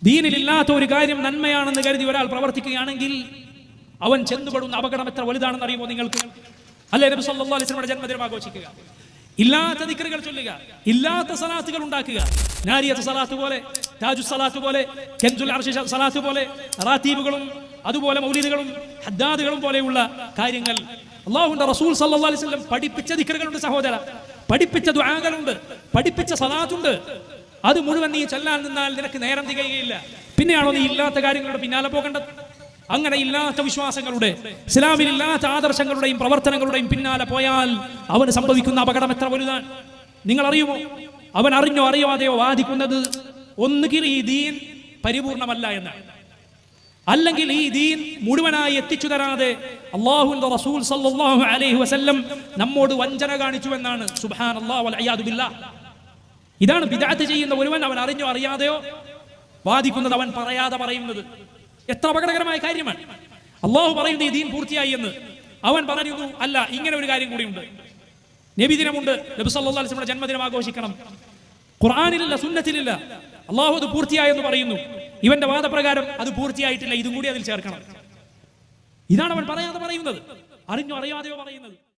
ദീനിലില്ലാത്ത ഒരു കാര്യം നന്മയാണെന്ന് കരുതി ഒരാൾ പ്രവർത്തിക്കുകയാണെങ്കിൽ അവൻ ചെന്നുപെടുന്ന അപകടം എത്ര വലുതാണെന്ന് അറിയുമോ നിങ്ങൾക്ക്? അല്ലേ നബി സല്ലല്ലാഹു അലൈഹി വസല്ലമയുടെ ജന്മദിനം ആഘോഷിക്കുക, ഇല്ലാത്ത ദിക്റുകൾ ചൊല്ലുക, ഇല്ലാത്ത സലാത്തുകൾ ഉണ്ടാക്കുക, നാരിയത്ത് സലാത്ത് പോലെ, താജു സലാത്ത് പോലെ, കെൻസുൽ അർശി സലാത്ത് പോലെ, റാത്തീബുകളും അതുപോലെ മൗലിദുകളും ഹദ്ദാദുകളും പോലെയുള്ള കാര്യങ്ങൾ അല്ലാഹുവിന്റെ റസൂൽ സല്ലല്ലാഹു അലൈഹി വസല്ലം പഠിപ്പിച്ച ദിക്റുകളുണ്ട് സഹോദര, പഠിപ്പിച്ച ദുആകളുണ്ട്, പഠിപ്പിച്ച സലാത്തുണ്ട്. അത് മുഴുവൻ നീ ചൊല്ലാൻ നിന്നാൽ നിനക്ക് നേരം തികയുകയില്ല. പിന്നെയാണോ നീ ഇല്ലാത്ത കാര്യങ്ങളുടെ പിന്നാലെ പോകേണ്ടത്? അങ്ങനെ ഇല്ലാത്ത വിശ്വാസങ്ങളുടെ, ഇസ്ലാമിൽ ഇല്ലാത്ത ആദർശങ്ങളുടെയും പ്രവർത്തനങ്ങളുടെയും പിന്നാലെ പോയാൽ അവന് സംഭവിക്കുന്ന അപകടം എത്ര വലുതാണ് നിങ്ങൾ അറിയുമോ? അവൻ അറിഞ്ഞോ അറിയാതെയോ വാദിക്കുന്നത് ഒന്നുകിൽ ഈ ദീൻ പരിപൂർണമല്ല എന്നാണ്, അല്ലെങ്കിൽ ഈ ദീൻ മുഴുവനായി എത്തിച്ചു തരാതെ അല്ലാഹുവിന്റെ റസൂൽ സല്ലല്ലാഹു അലൈഹി വസല്ലം നമ്മോട് വഞ്ചന കാണിച്ചു എന്നാണ്. സുബ്ഹാനല്ലാഹ് വൽ ഇയാദു ബില്ലാഹ്. ഇതാണ് ബിദ്അത്ത് ചെയ്യുന്ന ഒരുവൻ അവൻ അറിഞ്ഞോ അറിയാതെയോ വാദിക്കുന്നത്, അവൻ പറയാതെ പറയുന്നത്. എത്ര അപകടകരമായ കാര്യമാണ്. അല്ലാഹു പറയുന്നു ഈ ദീൻ പൂർത്തിയായി എന്ന്, അവൻ പറയുന്നു അല്ല ഇങ്ങനെ ഒരു കാര്യം കൂടിയുണ്ട്, നബിദിനമുണ്ട്, നബി സല്ലല്ലാഹു അലൈഹി വസല്ലമയുടെ ജന്മദിനം ആഘോഷിക്കണം, ഖുർആനിലില്ല സുന്നത്തിലില്ല, അല്ലാഹു അത് പൂർത്തിയായെന്ന് പറയുന്നു. ഇവന്റെ വാദപ്രകാരം അത് പൂർത്തിയായിട്ടില്ല, ഇതും കൂടി അതിൽ ചേർക്കണം. ഇതാണ് അവൻ പറയാതെ പറയുന്നത്, അറിഞ്ഞോ അറിയാതെയോ പറയുന്നത്.